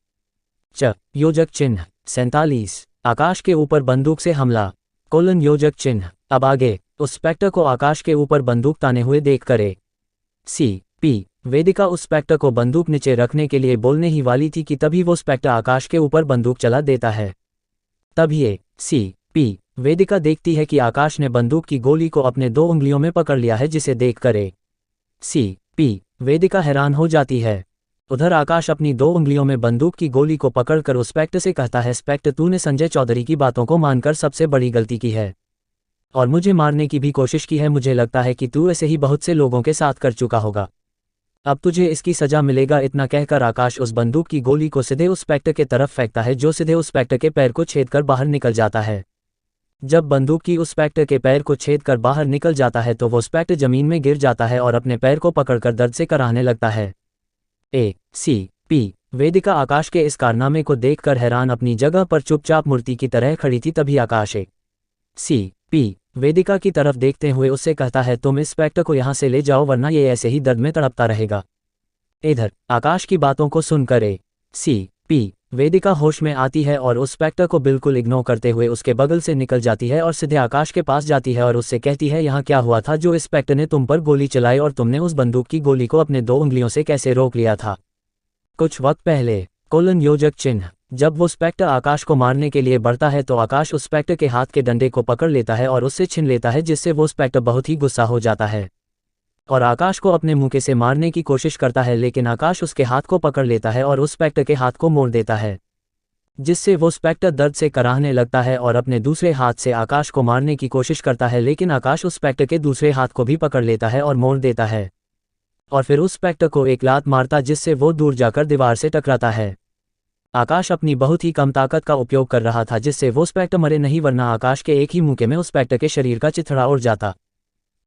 योजक चिन्ह 47 आकाश के ऊपर बंदूक से हमला योजक चिन्ह। अब आगे उस इंस्पेक्टर को आकाश के ऊपर बंदूक ताने हुए देखकर ACP वेदिका उस इंस्पेक्टर को बंदूक नीचे रखने के लिए बोलने ही वाली थी कि तभी वो इंस्पेक्टर आकाश के ऊपर बंदूक चला देता है। तभी ACP वेदिका देखती है कि आकाश ने बंदूक की गोली को अपने 2 उंगलियों में पकड़ लिया है। जिसे देखकर ACP वेदिका हैरान हो जाती है। उधर आकाश अपनी 2 उंगलियों में बंदूक की गोली को पकड़कर उस इंस्पेक्टर से कहता है इंस्पेक्टर तूने संजय चौधरी की बातों को मानकर सबसे बड़ी गलती की है और मुझे मारने की भी कोशिश की है। मुझे लगता है कि तू ऐसे ही बहुत से लोगों के साथ कर चुका होगा, अब तुझे इसकी सजा मिलेगा। इतना कहकर आकाश उस बंदूक की गोली को सीधे उस इंस्पेक्टर के तरफ फेंकता है जो सीधे उस इंस्पेक्टर के पैर को छेदकर बाहर निकल जाता है। जब बंदूक की उस इंस्पेक्टर के पैर को छेदकर बाहर निकल जाता है तो वो इंस्पेक्टर जमीन में गिर जाता है और अपने पैर को पकड़कर दर्द से कराहने लगता है। ACP वेदिका आकाश के इस कारनामे को देखकर हैरान अपनी जगह पर चुपचाप मूर्ति की तरह खड़ी थी। तभी आकाश ACP वेदिका की तरफ देखते हुए उससे कहता है तुम इस इंस्पेक्टर को यहाँ से ले जाओ वरना ये ऐसे ही दर्द में तड़पता रहेगा। इधर आकाश की बातों को सुनकर ACP वेदिका होश में आती है और उस इंस्पेक्टर को बिल्कुल इग्नोर करते हुए उसके बगल से निकल जाती है और सीधे आकाश के पास जाती है और उससे कहती है यहाँ क्या हुआ था जो इंस्पेक्टर ने तुम पर गोली चलाई और तुमने उस बंदूक की गोली को अपने 2 उंगलियों से कैसे रोक लिया था। कुछ वक्त पहले योजक चिन्ह जब वो इंस्पेक्टर आकाश को मारने के लिए बढ़ता है तो आकाश उस इंस्पेक्टर के हाथ के डंडे को पकड़ लेता है और उससे छीन लेता है, जिससे वो इंस्पेक्टर बहुत ही गुस्सा हो जाता है और आकाश को अपने मुंह से मारने की कोशिश करता है। लेकिन आकाश उसके हाथ को पकड़ लेता है और उस इंस्पेक्टर के हाथ को मोड़ देता है, जिससे वो इंस्पेक्टर दर्द से कराहने लगता है और अपने दूसरे हाथ से आकाश को मारने की कोशिश करता है। लेकिन आकाश उस इंस्पेक्टर के दूसरे हाथ को भी पकड़ लेता है और मोड़ देता है और फिर उस इंस्पेक्टर को एक लात मारता जिससे वो दूर जाकर दीवार से टकराता है। आकाश अपनी बहुत ही कम ताकत का उपयोग कर रहा था जिससे वो इंस्पेक्टर मरे नहीं, वरना आकाश के एक ही मुक्के में उस इंस्पेक्टर के शरीर का चिथड़ा उड़ जाता।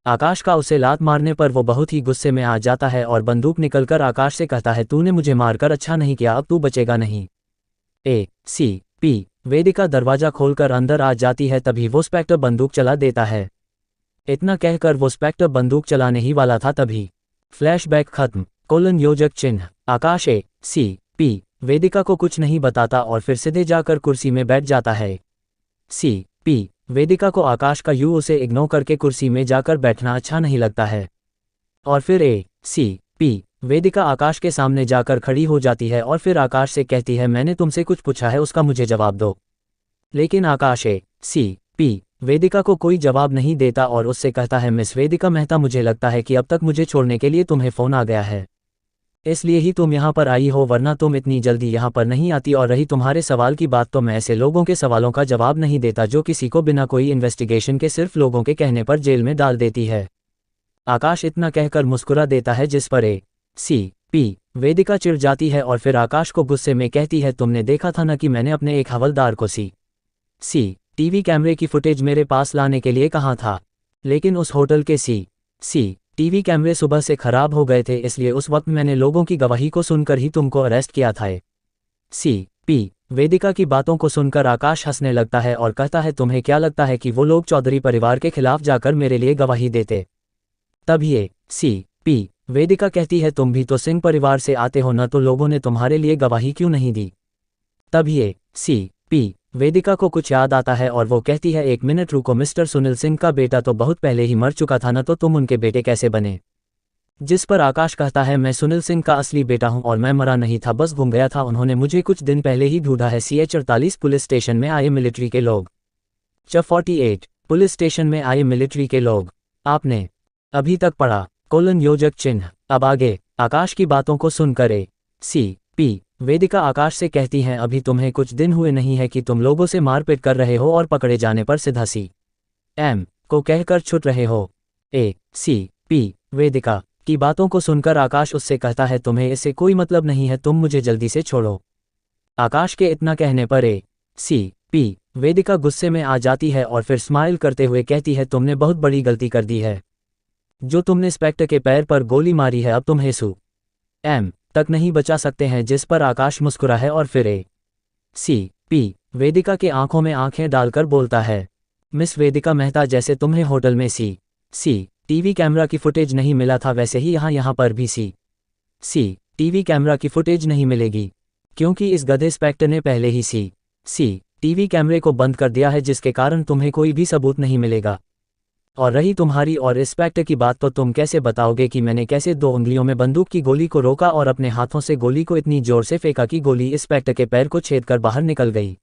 आकाश का उसे लात मारने पर वो बहुत ही गुस्से में आ जाता है और बंदूक निकलकर आकाश से कहता है तूने मुझे मारकर अच्छा नहीं किया, अब तू बचेगा नहीं। ACP वेदिका दरवाजा खोलकर अंदर आ जाती है तभी वो इंस्पेक्टर बंदूक चला देता है। इतना कहकर वो इंस्पेक्टर बंदूक चलाने ही वाला था तभी फ्लैशबैक खत्म योजक चिन्ह। आकाश ACP वेदिका को कुछ नहीं बताता और फिर सीधे जाकर कुर्सी में बैठ जाता है। CP वेदिका को आकाश का उसे इग्नोर करके कुर्सी में जाकर बैठना अच्छा नहीं लगता है और फिर ACP वेदिका आकाश के सामने जाकर खड़ी हो जाती है और फिर आकाश से कहती है मैंने तुमसे कुछ पूछा है, उसका मुझे जवाब दो। लेकिन आकाश ACP वेदिका को कोई जवाब नहीं देता और उससे कहता है मिस वेदिका मेहता, मुझे लगता है कि अब तक मुझे छोड़ने के लिए तुम्हें फ़ोन आ गया है, इसलिए ही तुम यहाँ पर आई हो, वरना तुम इतनी जल्दी यहाँ पर नहीं आती। और रही तुम्हारे सवाल की बात, तो मैं ऐसे लोगों के सवालों का जवाब नहीं देता जो किसी को बिना कोई इन्वेस्टिगेशन के सिर्फ लोगों के कहने पर जेल में डाल देती है। आकाश इतना कहकर मुस्कुरा देता है जिस पर ACP वेदिका चिढ़ जाती है और फिर आकाश को गुस्से में कहती है तुमने देखा था ना कि मैंने अपने एक हवलदार को CCTV कैमरे की फुटेज मेरे पास लाने के लिए कहा था, लेकिन उस होटल के CCTV कैमरे सुबह से खराब हो गए थे, इसलिए उस वक्त मैंने लोगों की गवाही को सुनकर ही तुमको अरेस्ट किया था। ACP वेदिका की बातों को सुनकर आकाश हंसने लगता है और कहता है तुम्हें क्या लगता है कि वो लोग चौधरी परिवार के खिलाफ जाकर मेरे लिए गवाही देते? तभी सी.पी. वेदिका कहती है तुम भी तो सिंह परिवार से आते हो न, तो लोगों ने तुम्हारे लिए गवाही क्यों नहीं दी? तभी सी.पी. वेदिका को कुछ याद आता है और वो कहती है एक मिनट रुको, मिस्टर सुनील सिंह का बेटा तो बहुत पहले ही मर चुका था न, तो तुम उनके बेटे कैसे बने? जिस पर आकाश कहता है मैं सुनील सिंह का असली बेटा हूं और मैं मरा नहीं था, बस घूम गया था, उन्होंने मुझे कुछ दिन पहले ही ढूंढा है। CH48 पुलिस स्टेशन में आए मिलिट्री के लोग। CH48 पुलिस स्टेशन में आए मिलिट्री के लोग। आपने अभी तक पढ़ा योजक चिन्ह। अब आगे आकाश की बातों को सुनकर सी.पी. वेदिका आकाश से कहती हैं अभी तुम्हें कुछ दिन हुए नहीं है कि तुम लोगों से मारपीट कर रहे हो और पकड़े जाने पर सीधा C.M. को कहकर छुट रहे हो। सी.पी. वेदिका की बातों को सुनकर आकाश उससे कहता है तुम्हें इससे कोई मतलब नहीं है, तुम मुझे जल्दी से छोड़ो। आकाश के इतना कहने पर सी.पी. वेदिका गुस्से में आ जाती है और फिर स्माइल करते हुए कहती है तुमने बहुत बड़ी गलती कर दी है। जो तुमने इंस्पेक्टर के पैर पर गोली मारी है, अब तुम्हें C.M. तक नहीं बचा सकते हैं। जिस पर आकाश मुस्कुरा है और फिर सी.पी. वेदिका के आंखों में आंखें डालकर बोलता है मिस वेदिका मेहता, जैसे तुम्हें होटल में सी.सी.टीवी कैमरा की फुटेज नहीं मिला था, वैसे ही यहाँ पर भी सी.सी.टीवी कैमरा की फुटेज नहीं मिलेगी, क्योंकि इस गधे इंस्पेक्टर ने पहले ही सी.सी.टीवी कैमरे को बंद कर दिया है, जिसके कारण तुम्हें कोई भी सबूत नहीं मिलेगा। और रही तुम्हारी और इंस्पेक्टर की बात, तो तुम कैसे बताओगे कि मैंने कैसे 2 उंगलियों में बंदूक की गोली को रोका और अपने हाथों से गोली को इतनी जोर से फेंका कि गोली इंस्पेक्टर के पैर को छेदकर बाहर निकल गई।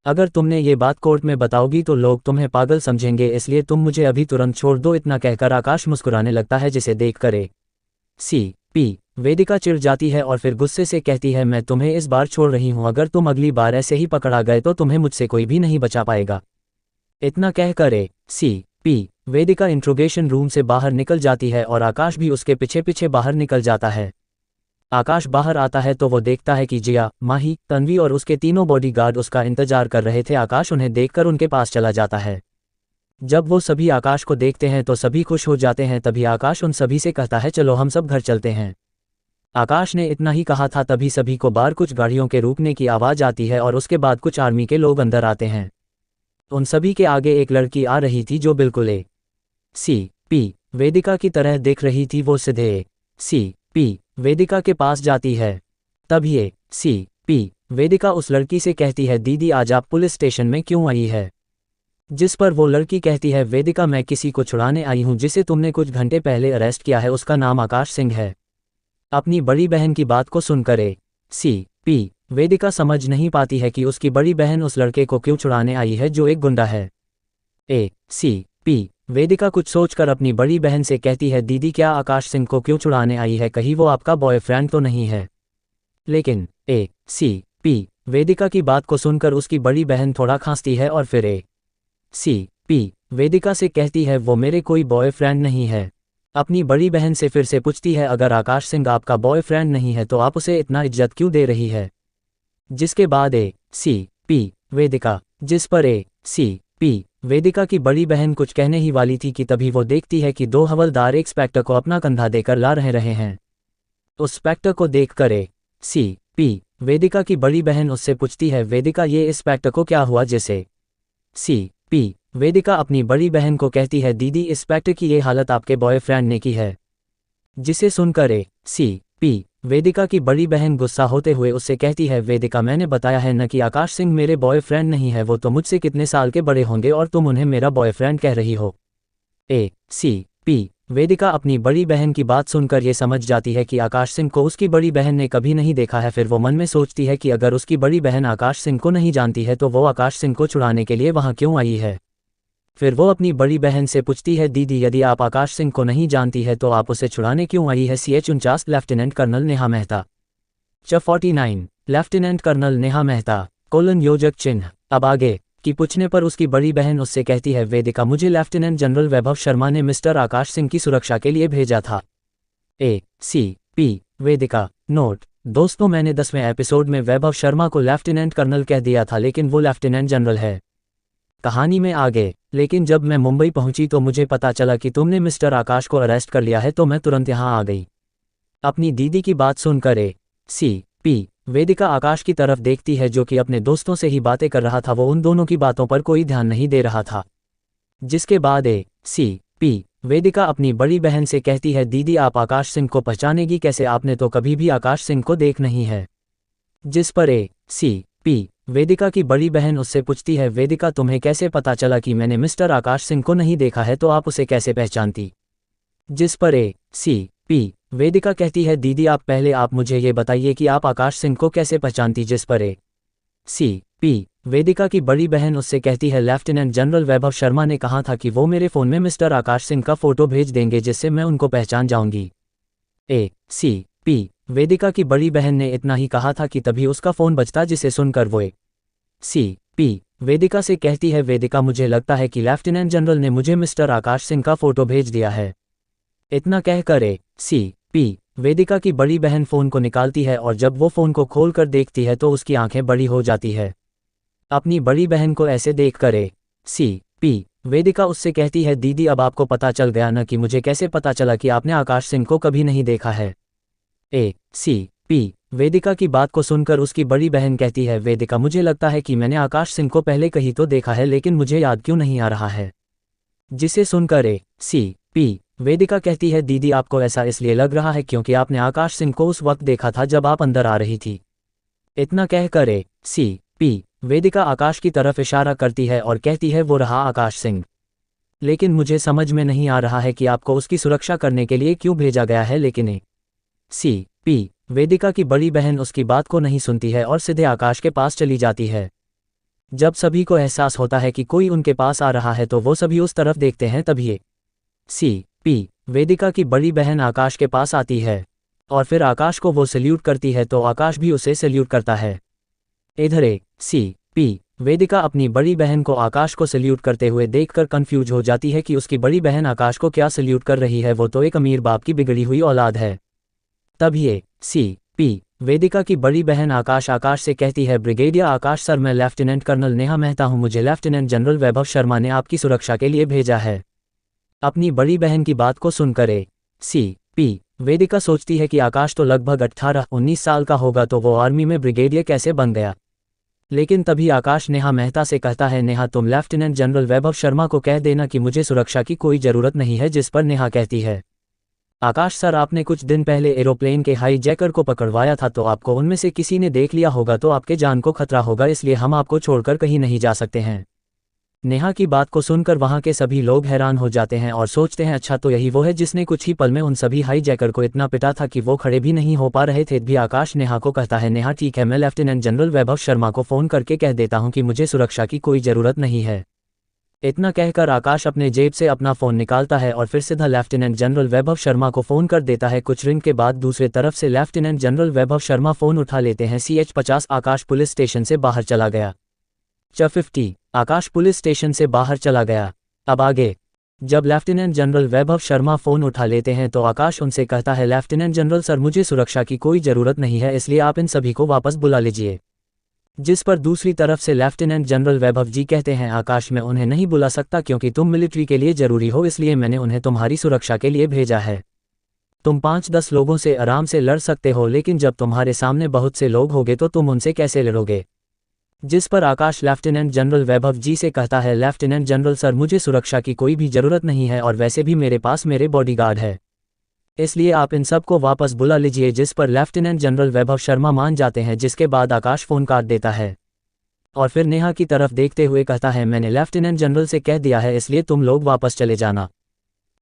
अगर तुमने ये बात कोर्ट में बताओगी तो लोग तुम्हें पागल समझेंगे, इसलिए तुम मुझे अभी तुरंत छोड़ दो। इतना कहकर आकाश मुस्कुराने लगता है, जिसे देखकर सी.पी. वेदिका चिढ़ जाती है और फिर गुस्से से कहती है मैं तुम्हें इस बार छोड़ रही हूं, अगर तुम अगली बार ऐसे ही पकड़ा गए तो तुम्हें मुझसे कोई भी नहीं बचा पाएगा। इतना कहकर सी.पी. वेदिका इंट्रोगेशन रूम से बाहर निकल जाती है और आकाश भी उसके पीछे पीछे बाहर निकल जाता है। आकाश बाहर आता है तो वो देखता है कि जिया, माही, तन्वी और उसके तीनों बॉडीगार्ड उसका इंतजार कर रहे थे। आकाश उन्हें देखकर उनके पास चला जाता है। जब वो सभी आकाश को देखते हैं तो सभी खुश हो जाते हैं। तभी आकाश उन सभी से कहता है चलो हम सब घर चलते हैं। आकाश ने इतना ही कहा था, तभी सभी को बाहर कुछ गाड़ियों के रुकने की आवाज़ आती है और उसके बाद कुछ आर्मी के लोग अंदर आते हैं। उन सभी के आगे एक लड़की आ रही थी जो बिल्कुल सी.पी. वेदिका की तरह दिख रही थी। वो सीधे सी.पी. वेदिका के पास जाती है। तभी सी.पी. वेदिका उस लड़की से कहती है दीदी आज आप पुलिस स्टेशन में क्यों आई है? जिस पर वो लड़की कहती है वेदिका मैं किसी को छुड़ाने आई हूं जिसे तुमने कुछ घंटे पहले अरेस्ट किया है, उसका नाम आकाश सिंह है। अपनी बड़ी बहन की बात को सुनकर सी.पी. वेदिका समझ नहीं पाती है कि उसकी बड़ी बहन उस लड़के को क्यों छुड़ाने आई है जो एक गुंडा है। सी.पी. वेदिका कुछ सोचकर अपनी बड़ी बहन से कहती है दीदी क्या आकाश सिंह को क्यों छुड़ाने आई है, कहीं वो आपका बॉयफ्रेंड तो नहीं है? लेकिन सी.पी. वेदिका की बात को सुनकर उसकी बड़ी बहन थोड़ा खांसती है और फिर सी.पी. वेदिका से कहती है वो मेरे कोई बॉयफ्रेंड नहीं है। अपनी बड़ी बहन से फिर से पूछती है अगर आकाश सिंह आपका बॉयफ्रेंड नहीं है तो आप उसे इतना इज्जत क्यों दे रही है? जिसके बाद सी.पी. वेदिका जिस पर सी.पी. वेदिका की बड़ी बहन कुछ कहने ही वाली थी कि तभी वो देखती है कि 2 हवलदार एक इंस्पेक्टर को अपना कंधा देकर ला रहे हैं। उस इंस्पेक्टर को देखकर सी.पी. वेदिका की बड़ी बहन उससे पूछती है वेदिका ये इंस्पेक्टर को क्या हुआ? जैसे सी.पी. वेदिका अपनी बड़ी बहन को कहती है दीदी इंस्पेक्टर की ये हालत आपके बॉयफ्रेंड ने की है। जिसे सुनकर सी.पी. वेदिका की बड़ी बहन गुस्सा होते हुए उससे कहती है वेदिका मैंने बताया है न कि आकाश सिंह मेरे बॉयफ्रेंड नहीं है, वो तो मुझसे कितने साल के बड़े होंगे और तुम उन्हें मेरा बॉयफ्रेंड कह रही हो। सी.पी. वेदिका अपनी बड़ी बहन की बात सुनकर ये समझ जाती है कि आकाश सिंह को उसकी बड़ी बहन ने कभी नहीं देखा है। फिर वो मन में सोचती है कि अगर उसकी बड़ी बहन आकाश सिंह को नहीं जानती है तो वो आकाश सिंह को छुड़ाने के लिए वहाँ क्यों आई है? फिर वो अपनी बड़ी बहन से पूछती है दीदी यदि आप आकाश सिंह को नहीं जानती है तो आप उसे छुड़ाने क्यों आई है? CH49 lieutenant colonel Neha Mehta. CH49 lieutenant colonel Neha Mehta योजक चिन्ह। अब आगे की पूछने पर उसकी बड़ी बहन उससे कहती है वेदिका मुझे लेफ्टिनेंट जनरल वैभव शर्मा ने मिस्टर आकाश सिंह की सुरक्षा के लिए भेजा था। सी.पी. वेदिका नोट दोस्तों मैंने 10वें एपिसोड में वैभव शर्मा को लेफ्टिनेंट कर्नल कह दिया था, लेकिन वो लेफ्टिनेंट जनरल है। कहानी में आगे लेकिन जब मैं मुंबई पहुंची तो मुझे पता चला कि तुमने मिस्टर आकाश को अरेस्ट कर लिया है, तो मैं तुरंत यहां आ गई। अपनी दीदी की बात सुनकर सी.पी. वेदिका आकाश की तरफ देखती है जो कि अपने दोस्तों से ही बातें कर रहा था। वो उन दोनों की बातों पर कोई ध्यान नहीं दे रहा था। जिसके बाद ACP वेदिका अपनी बड़ी बहन से कहती है, दीदी आप आकाश सिंह को पहचानेगी कैसे, आपने तो कभी भी आकाश सिंह को देख नहीं है। जिस पर ACP वेदिका की बड़ी बहन उससे पूछती है, वेदिका तुम्हें कैसे पता चला कि मैंने मिस्टर आकाश सिंह को नहीं देखा है, तो आप उसे कैसे पहचानती। जिस पर ACP वेदिका कहती है, दीदी आप मुझे ये बताइए कि आप आकाश सिंह को कैसे पहचानती। जिस पर ACP वेदिका की बड़ी बहन उससे कहती है, लेफ्टिनेंट जनरल वैभव शर्मा ने कहा था कि वो मेरे फ़ोन में मिस्टर आकाश सिंह का फ़ोटो भेज देंगे जिससे मैं उनको पहचान जाऊंगी। ACP वेदिका की बड़ी बहन ने इतना ही कहा था कि तभी उसका फ़ोन बजता, जिसे सुनकर वो ACP वेदिका से कहती है, वेदिका मुझे लगता है कि लेफ्टिनेंट जनरल ने मुझे मिस्टर आकाश सिंह का फ़ोटो भेज दिया है। इतना कहकर ACP वेदिका की बड़ी बहन फ़ोन को निकालती है और जब वो फ़ोन को खोलकर देखती है तो उसकी आंखें बड़ी हो जाती है। अपनी बड़ी बहन को ऐसे देखकर ACP वेदिका उससे कहती है, दीदी अब आपको पता चल गया ना कि मुझे कैसे पता चला कि आपने आकाश सिंह को कभी नहीं देखा है। ACP वेदिका की बात को सुनकर उसकी बड़ी बहन कहती है, वेदिका मुझे लगता है कि मैंने आकाश सिंह को पहले कहीं तो देखा है लेकिन मुझे याद क्यों नहीं आ रहा है। जिसे सुनकर ACP वेदिका कहती है, दीदी आपको ऐसा इसलिए लग रहा है क्योंकि आपने आकाश सिंह को उस वक्त देखा था जब आप अंदर आ रही थी। इतना कहकर ACP वेदिका आकाश की तरफ इशारा करती है और कहती है, वो रहा आकाश सिंह। लेकिन मुझे समझ में नहीं आ रहा है कि आपको उसकी सुरक्षा करने के लिए क्यों भेजा गया है। लेकिन ACP वेदिका की बड़ी बहन उसकी बात को नहीं सुनती है और सीधे आकाश के पास चली जाती है। जब सभी को एहसास होता है कि कोई उनके पास आ रहा है तो वो सभी उस तरफ देखते हैं। तभी ACP वेदिका की बड़ी बहन आकाश के पास आती है और फिर आकाश को वो सल्यूट करती है तो आकाश भी उसे सल्यूट करता है। इधर ACP वेदिका अपनी बड़ी बहन को आकाश को सल्यूट करते हुए देखकर कंफ्यूज हो जाती है कि उसकी बड़ी बहन आकाश को क्या सल्यूट कर रही है, वो तो एक अमीर बाप की बिगड़ी हुई औलाद है। तभी ACP वेदिका की बड़ी बहन आकाश से कहती है, ब्रिगेडियर आकाश सर, मैं लेफ्टिनेंट कर्नल नेहा मेहता हूं, मुझे लेफ्टिनेंट जनरल वैभव शर्मा ने आपकी सुरक्षा के लिए भेजा है। अपनी बड़ी बहन की बात को सुनकर ACP वेदिका सोचती है कि आकाश तो लगभग 18-19 साल का होगा तो वो आर्मी में ब्रिगेडियर कैसे बन गया। लेकिन तभी आकाश नेहा मेहता से कहता है, नेहा तुम लेफ्टिनेंट जनरल वैभव शर्मा को कह देना कि मुझे सुरक्षा की कोई ज़रूरत नहीं है। जिस पर नेहा कहती है, आकाश सर आपने कुछ दिन पहले एरोप्लेन के हाईजैकर को पकड़वाया था तो आपको उनमें से किसी ने देख लिया होगा तो आपके जान को खतरा होगा, इसलिए हम आपको छोड़कर कहीं नहीं जा सकते हैं। नेहा की बात को सुनकर वहां के सभी लोग हैरान हो जाते हैं और सोचते हैं, अच्छा तो यही वो है जिसने कुछ ही पल में उन सभी हाईजैकर को इतना पिटा था कि वो खड़े भी नहीं हो पा रहे थे। भी आकाश नेहा को कहता है, नेहा ठीक है, मैं लेफ्टिनेंट जनरल वैभव शर्मा को फ़ोन करके कह देता हूं कि मुझे सुरक्षा की कोई ज़रूरत नहीं है। इतना कहकर आकाश अपने जेब से अपना फ़ोन निकालता है और फिर सीधा लेफ्टिनेंट जनरल वैभव शर्मा को फ़ोन कर देता है। कुछ रिंग के बाद दूसरे तरफ से लेफ्टिनेंट जनरल वैभव शर्मा फ़ोन उठा लेते हैं। CH-50 आकाश पुलिस स्टेशन से बाहर चला गया। CH-50 आकाश पुलिस स्टेशन से बाहर चला गया। अब आगे, जब लेफ्टिनेंट जनरल वैभव शर्मा फ़ोन उठा लेते हैं तो आकाश उनसे कहता है, लेफ्टिनेंट जनरल सर मुझे सुरक्षा की कोई ज़रूरत नहीं है, इसलिए आप इन सभी को वापस बुला लीजिए। जिस पर दूसरी तरफ से लेफ्टिनेंट जनरल वैभव जी कहते हैं, आकाश मैं उन्हें नहीं बुला सकता क्योंकि तुम मिलिट्री के लिए ज़रूरी हो, इसलिए मैंने उन्हें तुम्हारी सुरक्षा के लिए भेजा है। तुम 5-10 लोगों से आराम से लड़ सकते हो, लेकिन जब तुम्हारे सामने बहुत से लोग होंगे तो तुम उनसे कैसे लड़ोगे। जिस पर आकाश लेफ्टिनेंट जनरल वैभव जी से कहता है, लेफ्टिनेंट जनरल सर मुझे सुरक्षा की कोई भी ज़रूरत नहीं है और वैसे भी मेरे पास मेरे बॉडीगार्ड है, इसलिए आप इन सब को वापस बुला लीजिए। जिस पर लेफ्टिनेंट जनरल वैभव शर्मा मान जाते हैं। जिसके बाद आकाश फ़ोन काट देता है और फिर नेहा की तरफ देखते हुए कहता है, मैंने लेफ्टिनेंट जनरल से कह दिया है, इसलिए तुम लोग वापस चले जाना।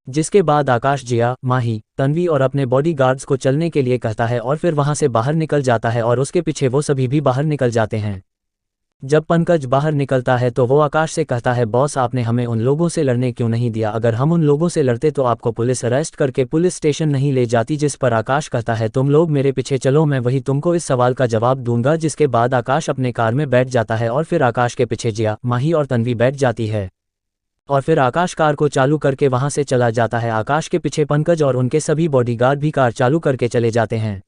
जिसके बाद आकाश जिया, माही, तन्वी और अपने बॉडीगार्ड्स को चलने के लिए कहता है और फिर वहां से बाहर निकल जाता है और उसके पीछे वो सभी भी बाहर निकल जाते हैं। जब पंकज बाहर निकलता है तो वो आकाश से कहता है, बॉस आपने हमें उन लोगों से लड़ने क्यों नहीं दिया, अगर हम उन लोगों से लड़ते तो आपको पुलिस अरेस्ट करके पुलिस स्टेशन नहीं ले जाती। जिस पर आकाश कहता है, तुम लोग मेरे पीछे चलो, मैं वही तुमको इस सवाल का जवाब दूंगा। जिसके बाद आकाश अपने कार में बैठ जाता है और फिर आकाश के पीछे जिया, माही और तन्वी बैठ जाती है और फिर आकाश कार को चालू करके वहां से चला जाता है। आकाश के पीछे पंकज और उनके सभी बॉडीगार्ड भी कार चालू करके चले जाते हैं।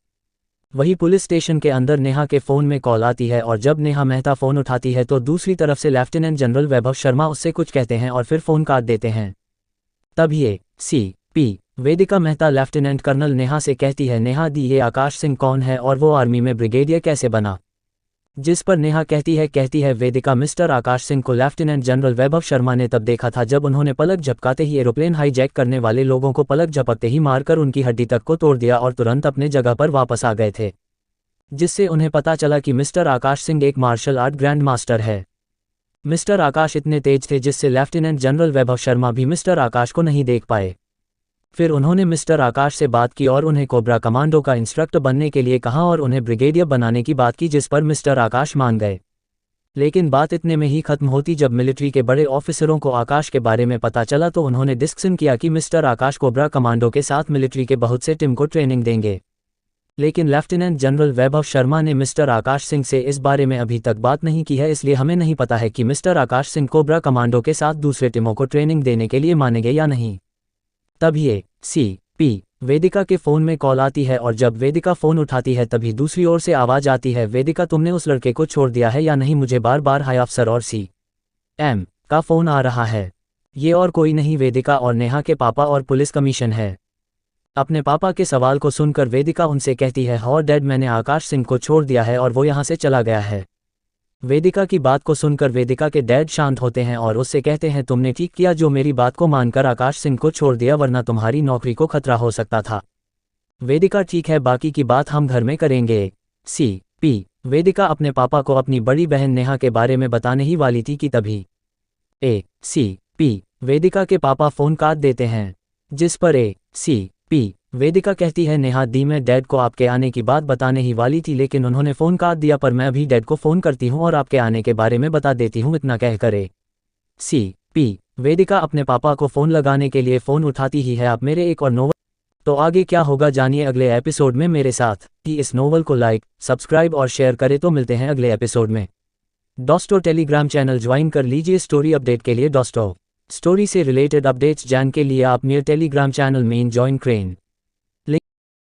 वही पुलिस स्टेशन के अंदर नेहा के फ़ोन में कॉल आती है और जब नेहा मेहता फ़ोन उठाती है तो दूसरी तरफ से लेफ्टिनेंट जनरल वैभव शर्मा उससे कुछ कहते हैं और फिर फ़ोन काट देते हैं। तभी ACP वेदिका मेहता लेफ्टिनेंट कर्नल नेहा से कहती है, नेहा दी ये आकाश सिंह कौन है और वो आर्मी में ब्रिगेडियर कैसे बना? जिस पर नेहा कहती है वेदिका, मिस्टर आकाश सिंह को लेफ्टिनेंट जनरल वैभव शर्मा ने तब देखा था जब उन्होंने पलक झपकाते ही एरोप्लेन हाईजैक करने वाले लोगों को पलक झपकते ही मारकर उनकी हड्डी तक को तोड़ दिया और तुरंत अपने जगह पर वापस आ गए थे, जिससे उन्हें पता चला कि मिस्टर आकाश सिंह एक मार्शल आर्ट ग्रैंड मास्टर है। मिस्टर आकाश इतने तेज थे जिससे लेफ्टिनेंट जनरल वैभव शर्मा भी मिस्टर आकाश को नहीं देख पाए। फिर उन्होंने मिस्टर आकाश से बात की और उन्हें कोबरा कमांडो का इंस्ट्रक्टर बनने के लिए कहा और उन्हें ब्रिगेडियर बनाने की बात की, जिस पर मिस्टर आकाश मान गए। लेकिन बात इतने में ही खत्म होती जब मिलिट्री के बड़े ऑफिसरों को आकाश के बारे में पता चला तो उन्होंने डिस्कशन किया कि मिस्टर आकाश कोबरा कमांडो के साथ मिलिट्री के बहुत से टीम को ट्रेनिंग देंगे। लेकिन लेफ्टिनेंट जनरल वैभव शर्मा ने मिस्टर आकाश सिंह से इस बारे में अभी तक बात नहीं की है, इसलिए हमें नहीं पता है कि mister Akash Singh cobra commando के साथ दूसरे टीमों को ट्रेनिंग देने के लिए मानेंगे या नहीं। तब ये CP वेदिका के फ़ोन में कॉल आती है और जब वेदिका फ़ोन उठाती है तभी दूसरी ओर से आवाज़ आती है, वेदिका तुमने उस लड़के को छोड़ दिया है या नहीं? मुझे बार बार हाई अफसर और CM का फ़ोन आ रहा है। ये और कोई नहीं वेदिका और नेहा के पापा और पुलिस कमीशन है। अपने पापा के सवाल को सुनकर वेदिका उनसे कहती है, हाँ डैड, मैंने आकाश सिंह को छोड़ दिया है और वो यहाँ से चला गया है। वेदिका की बात को सुनकर वेदिका के डैड शांत होते हैं और उससे कहते हैं, तुमने ठीक किया जो मेरी बात को मानकर आकाश सिंह को छोड़ दिया, वरना तुम्हारी नौकरी को खतरा हो सकता था। वेदिका ठीक है, बाकी की बात हम घर में करेंगे। CP वेदिका अपने पापा को अपनी बड़ी बहन नेहा के बारे में बताने ही वाली थी कि तभी CP वेदिका के पापा फ़ोन काट देते हैं, जिस पर CP वेदिका कहती है, नेहा दी मैं डैड को आपके आने की बात बताने ही वाली थी लेकिन उन्होंने फ़ोन काट दिया, पर मैं अभी डैड को फ़ोन करती हूँ और आपके आने के बारे में बता देती हूँ। इतना कहकर CP वेदिका अपने पापा को फ़ोन लगाने के लिए फ़ोन उठाती ही है। आप मेरे एक और नोवेल तो आगे क्या होगा जानिए अगले एपिसोड में मेरे साथ। इस नोवेल को लाइक, सब्सक्राइब और शेयर करें। तो मिलते हैं अगले एपिसोड में। दोस्तों टेलीग्राम चैनल ज्वाइन कर लीजिए स्टोरी अपडेट के लिए। दोस्तों स्टोरी से रिलेटेड अपडेट्स जानने के लिए आप मेरे टेलीग्राम चैनल में ज्वाइन करें।